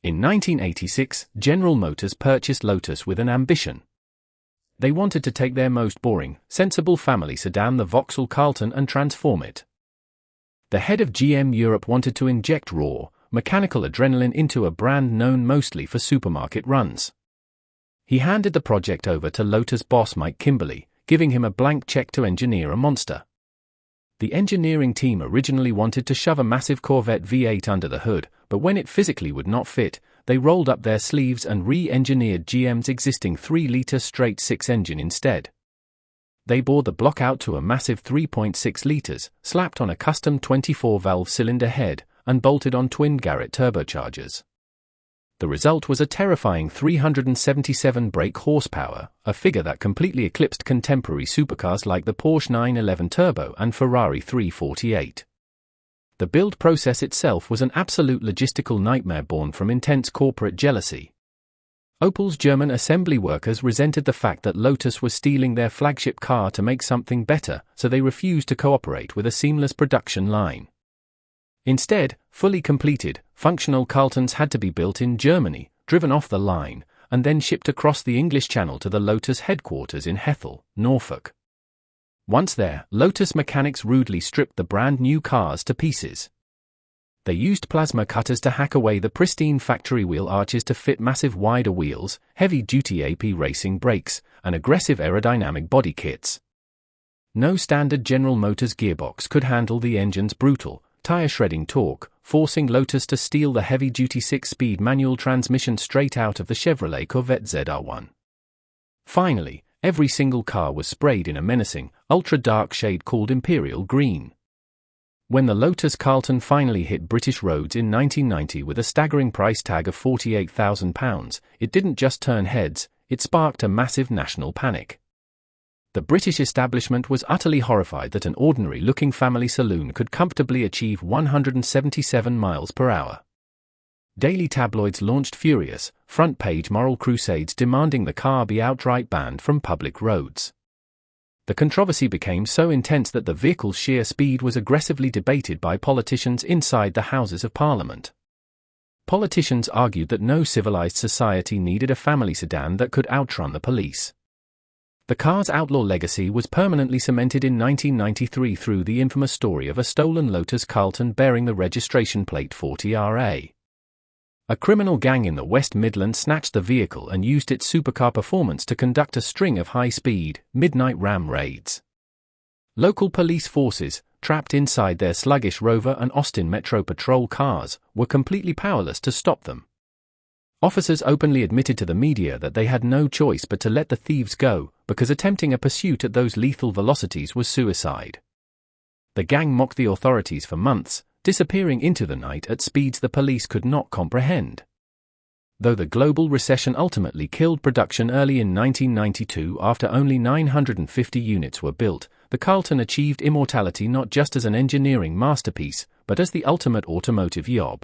In 1986, General Motors purchased Lotus with an ambition. They wanted to take their most boring, sensible family sedan, the Vauxhall Carlton, and transform it. The head of GM Europe wanted to inject raw, mechanical adrenaline into a brand known mostly for supermarket runs. He handed the project over to Lotus boss Mike Kimberley, giving him a blank check to engineer a monster. The engineering team originally wanted to shove a massive Corvette V8 under the hood, but when it physically would not fit, they rolled up their sleeves and re-engineered GM's existing 3-liter straight-six engine instead. They bored the block out to a massive 3.6 liters, slapped on a custom 24-valve cylinder head, and bolted on twin Garrett turbochargers. The result was a terrifying 377 brake horsepower, a figure that completely eclipsed contemporary supercars like the Porsche 911 Turbo and Ferrari 348. The build process itself was an absolute logistical nightmare born from intense corporate jealousy. Opel's German assembly workers resented the fact that Lotus was stealing their flagship car to make something better, so they refused to cooperate with a seamless production line. Instead, fully completed, functional Carltons had to be built in Germany, driven off the line, and then shipped across the English Channel to the Lotus headquarters in Hethel, Norfolk. Once there, Lotus mechanics rudely stripped the brand new cars to pieces. They used plasma cutters to hack away the pristine factory wheel arches to fit massive wider wheels, heavy-duty AP racing brakes, and aggressive aerodynamic body kits. No standard General Motors gearbox could handle the engine's brutal, tire-shredding torque, forcing Lotus to steal the heavy-duty 6-speed manual transmission straight out of the Chevrolet Corvette ZR1. Finally, every single car was sprayed in a menacing, ultra-dark shade called Imperial Green. When the Lotus Carlton finally hit British roads in 1990 with a staggering price tag of £48,000, it didn't just turn heads, it sparked a massive national panic. The British establishment was utterly horrified that an ordinary-looking family saloon could comfortably achieve 177 miles per hour. Daily tabloids launched furious, front-page moral crusades demanding the car be outright banned from public roads. The controversy became so intense that the vehicle's sheer speed was aggressively debated by politicians inside the Houses of Parliament. Politicians argued that no civilized society needed a family sedan that could outrun the police. The car's outlaw legacy was permanently cemented in 1993 through the infamous story of a stolen Lotus Carlton bearing the registration plate 40RA. A criminal gang in the West Midlands snatched the vehicle and used its supercar performance to conduct a string of high-speed, midnight ram raids. Local police forces, trapped inside their sluggish Rover and Austin Metro Patrol cars, were completely powerless to stop them. Officers openly admitted to the media that they had no choice but to let the thieves go, because attempting a pursuit at those lethal velocities was suicide. The gang mocked the authorities for months, disappearing into the night at speeds the police could not comprehend. Though the global recession ultimately killed production early in 1992 after only 950 units were built, the Carlton achieved immortality not just as an engineering masterpiece, but as the ultimate automotive yob.